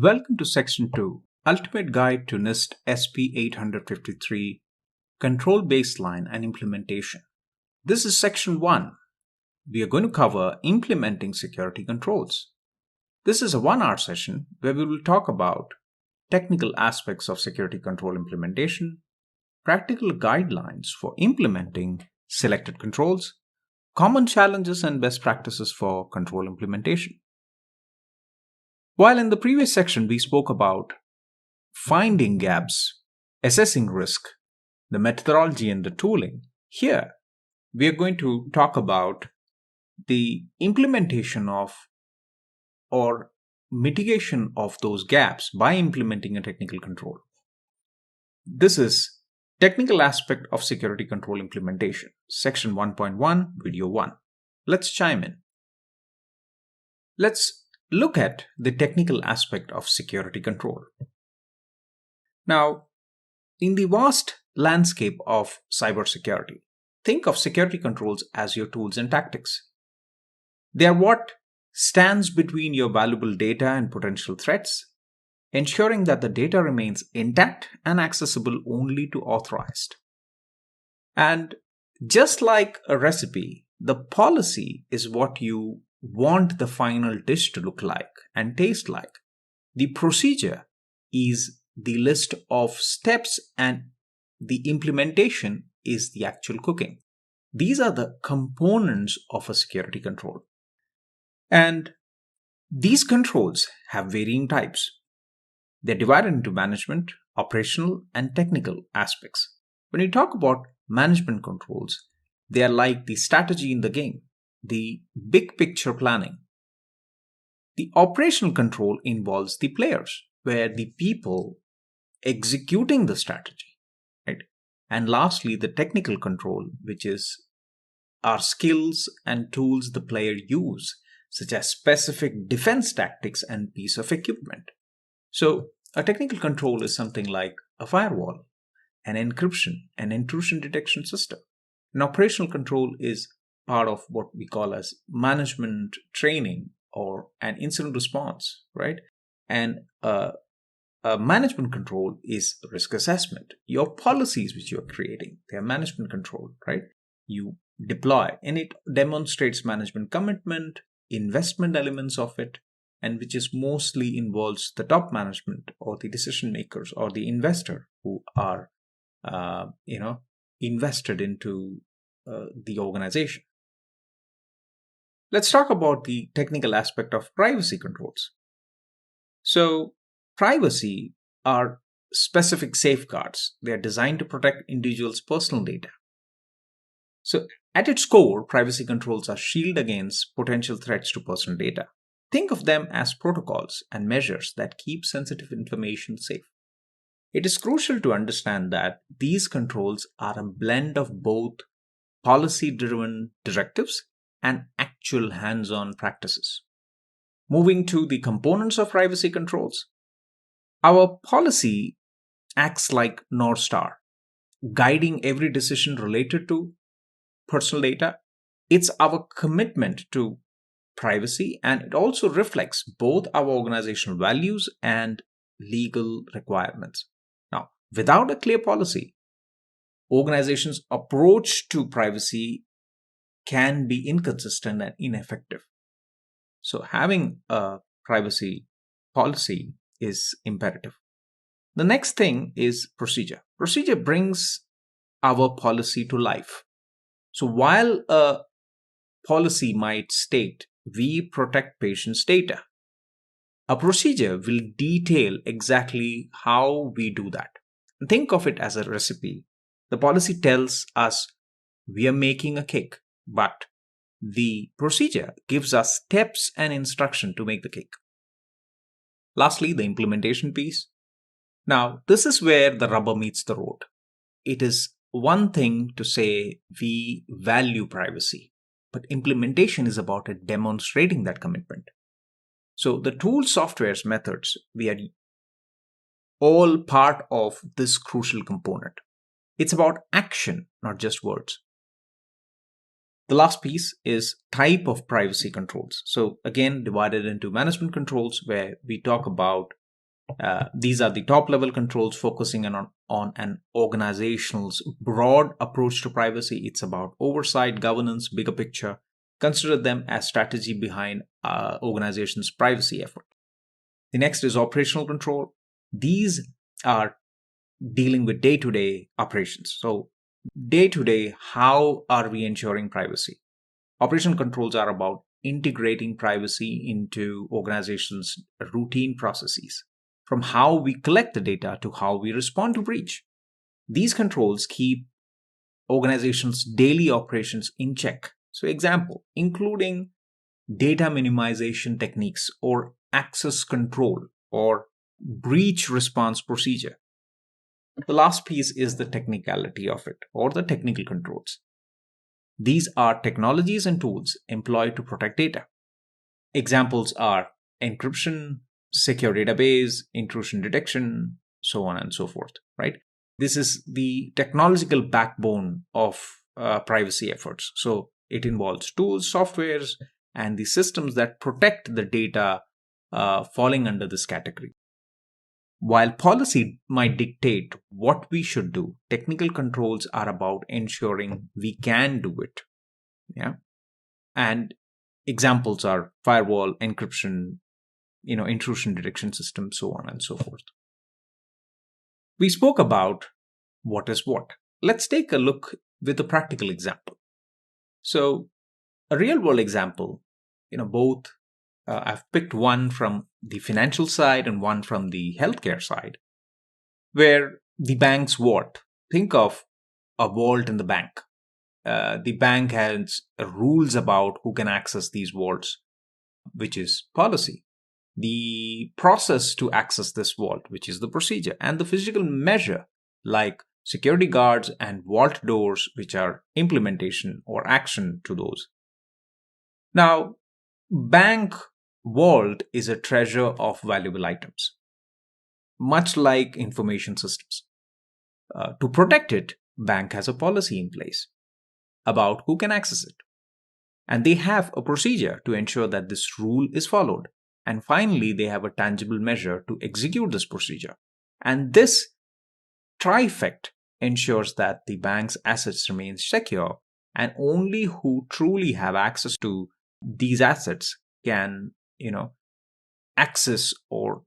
Welcome to Section 2, Ultimate Guide to NIST SP 853, Control Baseline and Implementation. This is Section 1. We are going to cover implementing security controls. This is a 1-hour session where we will talk about technical aspects of security control implementation, practical guidelines for implementing selected controls, common challenges and best practices for control implementation. While in the previous section we spoke about finding gaps, assessing risk, the methodology and the tooling, here we are going to talk about the implementation of or mitigation of those gaps by implementing a technical control. This is technical aspect of security control implementation, section 1.1, video 1. Let's chime in. Let's look at the technical aspect of security control. Now, in the vast landscape of cybersecurity, think of security controls as your tools and tactics. They are what stands between your valuable data and potential threats, ensuring that the data remains intact and accessible only to authorized. And just like a recipe, the policy is what you want the final dish to look like and taste like. The procedure is the list of steps and the implementation is the actual cooking. These are the components of a security control. And these controls have varying types. They're divided into management, operational, and technical aspects. When you talk about management controls, they are like the strategy in the game, the big picture planning. The operational control involves the players, where the people executing the strategy, right? And lastly, the technical control, which is our skills and tools the player use, such as specific defense tactics and piece of equipment. So a technical control is something like a firewall, an encryption, an intrusion detection system. An operational control is part of what we call as management training or an incident response, right? And a management control is risk assessment. Your policies which you're creating, they are management control, right? You deploy and it demonstrates management commitment, investment elements of it, and which is mostly involves the top management or the decision makers or the investor who are, invested into the organization. Let's talk about the technical aspect of privacy controls. So, privacy are specific safeguards. They are designed to protect individuals' personal data. So, at its core, privacy controls are shield against potential threats to personal data. Think of them as protocols and measures that keep sensitive information safe. It is crucial to understand that these controls are a blend of both policy-driven directives and actual hands-on practices. Moving to the components of privacy controls, our policy acts like North Star, guiding every decision related to personal data. It's our commitment to privacy, and it also reflects both our organizational values and legal requirements. Now, without a clear policy, organizations' approach to privacy can be inconsistent and ineffective. So having a privacy policy is imperative. The next thing is procedure. Procedure brings our policy to life. So while a policy might state we protect patients' data, a procedure will detail exactly how we do that. Think of it as a recipe. The policy tells us we are making a cake, but the procedure gives us steps and instruction to make the cake. Lastly, the implementation piece. Now, this is where the rubber meets the road. It is one thing to say we value privacy, but implementation is about demonstrating that commitment. So the tool, softwares, methods, we are all part of this crucial component. It's about action, not just words. The last piece is type of privacy controls. So again, divided into management controls, where we talk about These are the top level controls focusing on an organization's broad approach to privacy. It's about oversight, governance, bigger picture. Consider them as strategy behind organization's privacy effort. The next is operational control. These are dealing with day to day operations. So, day to day, how are we ensuring privacy? Operational controls are about integrating privacy into organizations' routine processes, from how we collect the data to how we respond to breach. These controls keep organizations' daily operations in check. So, example, including data minimization techniques or access control or breach response procedure. The last piece is the technicality of it or the technical controls. These are technologies and tools employed to protect data. Examples are encryption, secure database, intrusion detection, so on and so forth, right? This is the technological backbone of privacy efforts. So it involves tools, softwares, and the systems that protect the data falling under this category. While policy might dictate what we should do, technical controls are about ensuring we can do it. Yeah. And examples are firewall, encryption, intrusion detection systems, so on and so forth. We spoke about what is what. Let's take a look with a practical example. So, a real world example, both I've picked one from the financial side and one from the healthcare side, where the bank's vault. Think of a vault in the bank. The bank has rules about who can access these vaults, which is policy. The process to access this vault, which is the procedure, and the physical measure like security guards and vault doors, which are implementation or action to those. Now, bank vault is a treasure of valuable items, much like information systems. To protect it, bank has a policy in place about who can access it. And they have a procedure to ensure that this rule is followed. And finally, they have a tangible measure to execute this procedure. And this trifect ensures that the bank's assets remain secure, and only who truly have access to these assets can, access or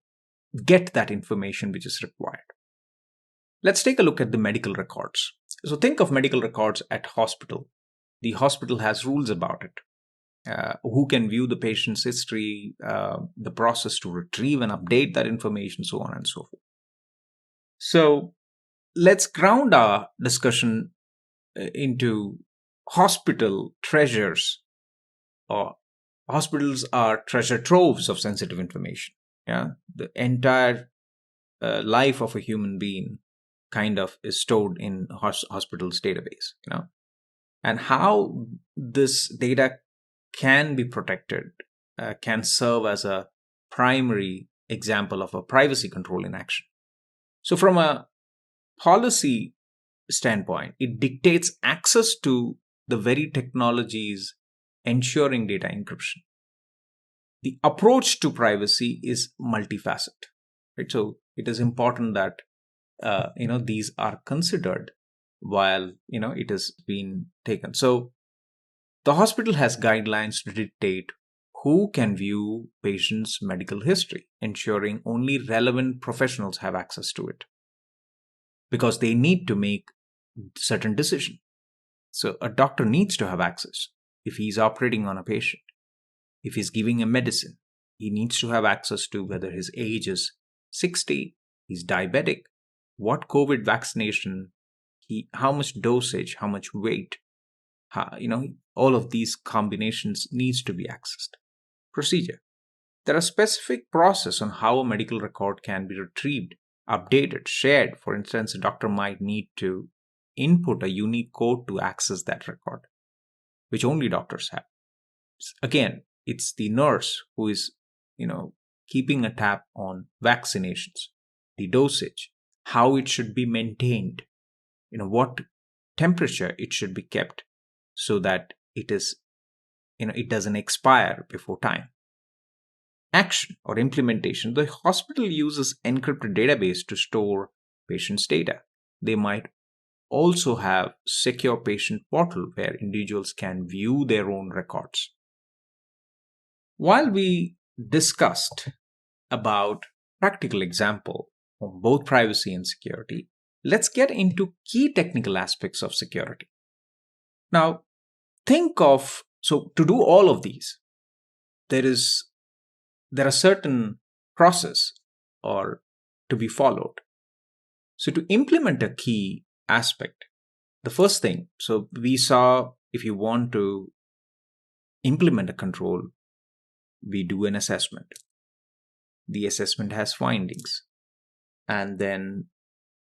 get that information which is required. Let's take a look at the medical records. So think of medical records at hospital. The hospital has rules about it. Who can view the patient's history, the process to retrieve and update that information, so on and so forth. So let's ground our discussion into hospital treasures. Or hospitals are treasure troves of sensitive information. Yeah, the entire life of a human being kind of is stored in hospital's database. And how this data can be protected can serve as a primary example of a privacy control in action. So, from a policy standpoint, it dictates access to the very technologies ensuring data encryption. The approach to privacy is multifaceted, right? So, it is important that these are considered while it is being taken. So, the hospital has guidelines to dictate who can view patients' medical history, ensuring only relevant professionals have access to it because they need to make certain decisions. So a doctor needs to have access if he's operating on a patient. If he's giving a medicine, he needs to have access to whether his age is 60, he's diabetic, what COVID vaccination, how much dosage, how much weight, all of these combinations needs to be accessed. Procedure. There are specific process on how a medical record can be retrieved, updated, shared. For instance, a doctor might need to input a unique code to access that record, which only doctors have. Again, it's the nurse who is, keeping a tab on vaccinations, the dosage, how it should be maintained, what temperature it should be kept so that it is, it doesn't expire before time. action or implementation, the hospital uses encrypted database to store patients' data. They might also have secure patient portal where individuals can view their own records. While we discussed about practical example of both privacy and security, let's get into key technical aspects of security. Now, to do all of these, there are certain process or to be followed. So to implement a key aspect, the first thing, so we saw if you want to implement a control, we do an assessment. The assessment has findings, and then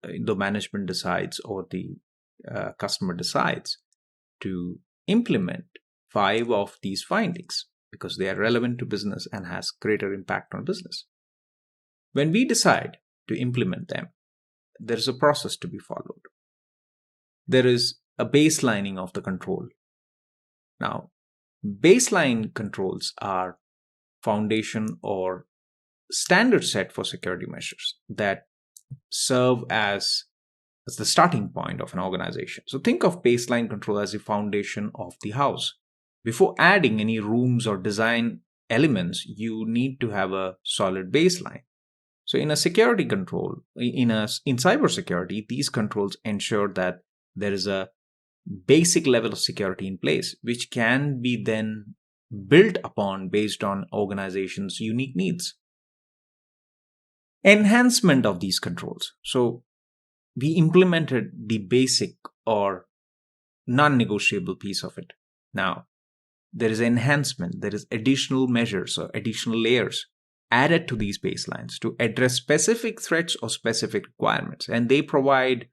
the management decides or the customer decides to implement 5 of these findings because they are relevant to business and has greater impact on business. When we decide to implement them, there is a process to be followed. There is a baselining of the control. Now, baseline controls are foundation or standard set for security measures that serve as the starting point of an organization. So think of baseline control as the foundation of the house. Before adding any rooms or design elements, you need to have a solid baseline. So in a security control, in cybersecurity, these controls ensure that there is a basic level of security in place, which can be then built upon based on organizations' unique needs. Enhancement of these controls. So we implemented the basic or non-negotiable piece of it. Now, there is enhancement, there is additional measures or additional layers added to these baselines to address specific threats or specific requirements, and they provide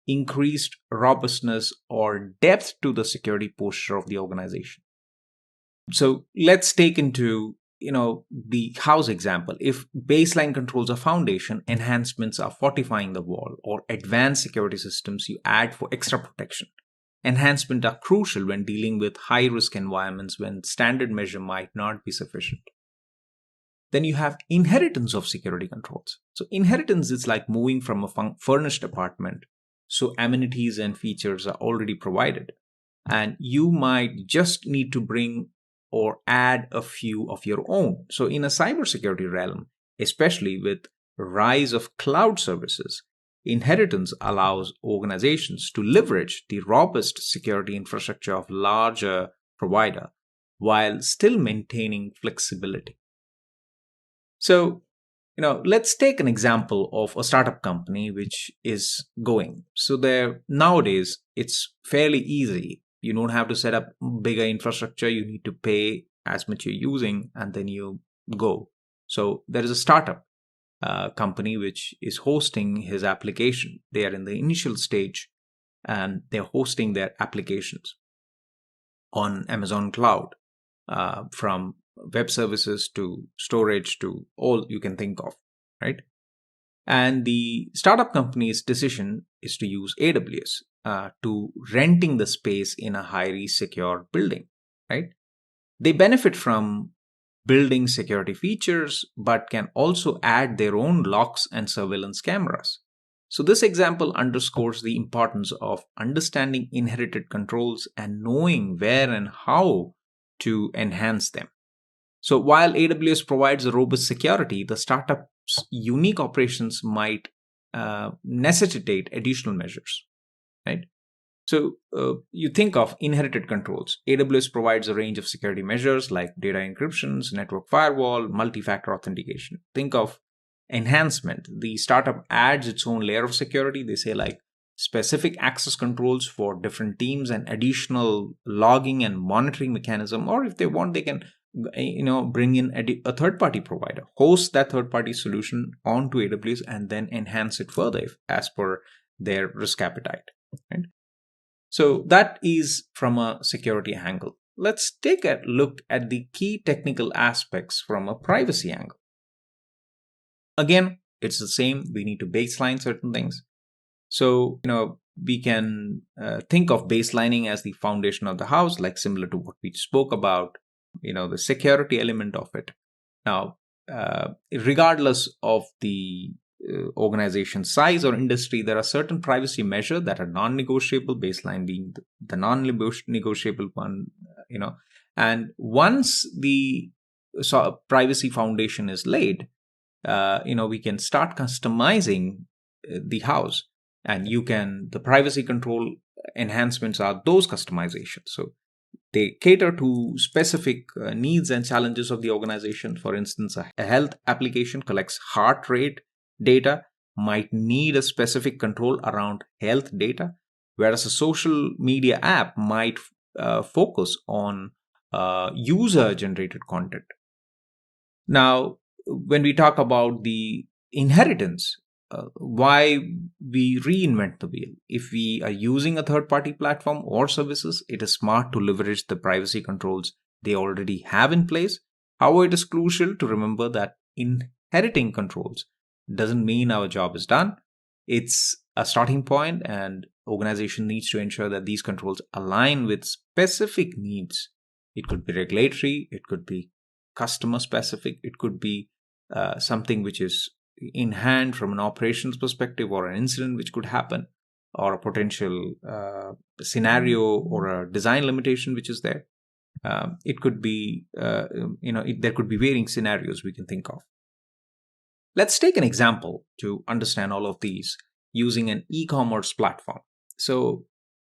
increased robustness or depth to the security posture of the organization. So let's take into the house example. If baseline controls are foundation, enhancements are fortifying the wall, or advanced security systems you add for extra protection. Enhancements are crucial when dealing with high risk environments when standard measure might not be sufficient. Then you have inheritance of security controls. So inheritance is like moving from a furnished apartment. So amenities and features are already provided, and you might just need to bring or add a few of your own. So in a cybersecurity realm, especially with rise of cloud services, inheritance allows organizations to leverage the robust security infrastructure of larger provider while still maintaining flexibility. So, let's take an example of a startup company which is going. So there nowadays it's fairly easy. You don't have to set up bigger infrastructure. You need to pay as much you're using and then you go. So there is a startup company which is hosting his application. They are in the initial stage and they're hosting their applications on Amazon Cloud, from web services to storage to all you can think of, right? And the startup company's decision is to use AWS to renting the space in a highly secure building, right? They benefit from building security features, but can also add their own locks and surveillance cameras. So this example underscores the importance of understanding inherited controls and knowing where and how to enhance them. So while AWS provides a robust security, the startup's unique operations might necessitate additional measures, right? So you think of inherited controls. AWS provides a range of security measures like data encryptions, network firewall, multi-factor authentication. Think of enhancement. The startup adds its own layer of security. They say like specific access controls for different teams and additional logging and monitoring mechanism. Or if they want, they can bring in a third-party provider, host that third-party solution onto AWS, and then enhance it further as per their risk appetite. Right? So that is from a security angle. Let's take a look at the key technical aspects from a privacy angle. Again, it's the same. We need to baseline certain things. So, we can think of baselining as the foundation of the house, like similar to what we spoke about, the security element of it. Now, regardless of the organization size or industry, there are certain privacy measures that are non-negotiable, baseline being the non-negotiable one, and once the privacy foundation is laid, we can start customizing the house, and the privacy control enhancements are those customizations. So they cater to specific needs and challenges of the organization. For instance, a health application collects heart rate data, might need a specific control around health data, whereas a social media app might focus on user generated content. Now, when we talk about the inheritance, why we reinvent the wheel. If we are using a third party platform or services, it is smart to leverage the privacy controls they already have in place. However, it is crucial to remember that inheriting controls doesn't mean our job is done. It's a starting point, and organization needs to ensure that these controls align with specific needs. It could be regulatory, it could be customer specific, it could be something which is in hand from an operations perspective, or an incident which could happen, or a potential scenario or a design limitation which is there. It could be, there could be varying scenarios we can think of. Let's take an example to understand all of these using an e-commerce platform. So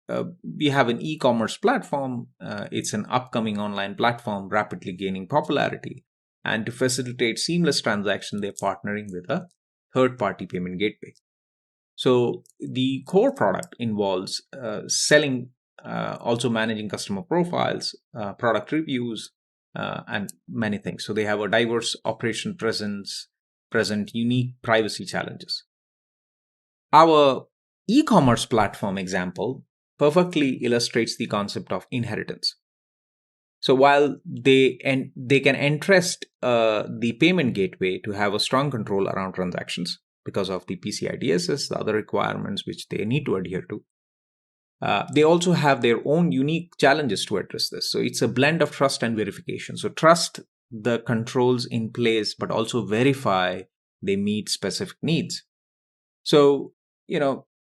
we have an e-commerce platform. It's an upcoming online platform rapidly gaining popularity. And to facilitate seamless transaction, they're partnering with a third-party payment gateway. So the core product involves selling, also managing customer profiles, product reviews, and many things. So they have a diverse operation present unique privacy challenges. Our e-commerce platform example perfectly illustrates the concept of inheritance. So while they can entrust the payment gateway to have a strong control around transactions because of the PCI DSS, the other requirements which they need to adhere to, they also have their own unique challenges to address this. So it's a blend of trust and verification. So trust the controls in place, but also verify they meet specific needs. So,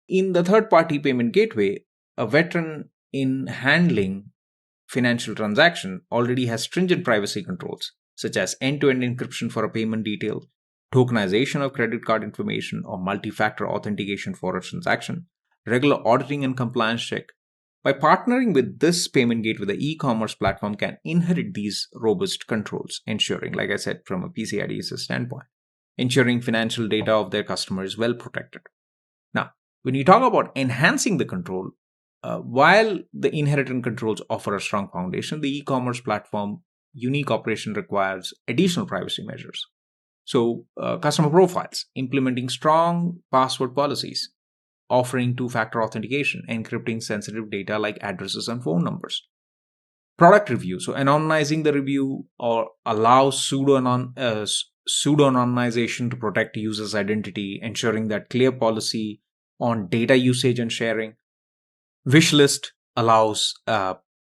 in the third-party payment gateway, a veteran in handling financial transaction already has stringent privacy controls, such as end-to-end encryption for a payment detail, tokenization of credit card information, or multi-factor authentication for a transaction, regular auditing and compliance check. By partnering with this payment gateway, the e-commerce platform can inherit these robust controls, ensuring, like I said, from a PCI DSS standpoint, ensuring financial data of their customer is well protected. Now, when you talk about enhancing the control, while the inheritance controls offer a strong foundation, the e-commerce platform unique operation requires additional privacy measures. So, customer profiles, implementing strong password policies, offering two-factor authentication, encrypting sensitive data like addresses and phone numbers. Product review, so anonymizing the review or allows pseudo-anonymization to protect users' identity, ensuring that clear policy on data usage and sharing. Wish list allows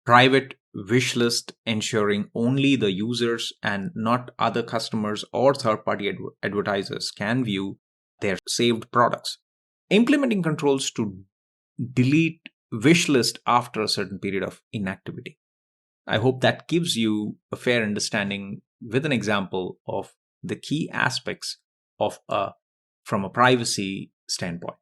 private wish list, ensuring only the users and not other customers or third-party advertisers can view their saved products. Implementing controls to delete wish list after a certain period of inactivity. I hope that gives you a fair understanding with an example of the key aspects of from a privacy standpoint.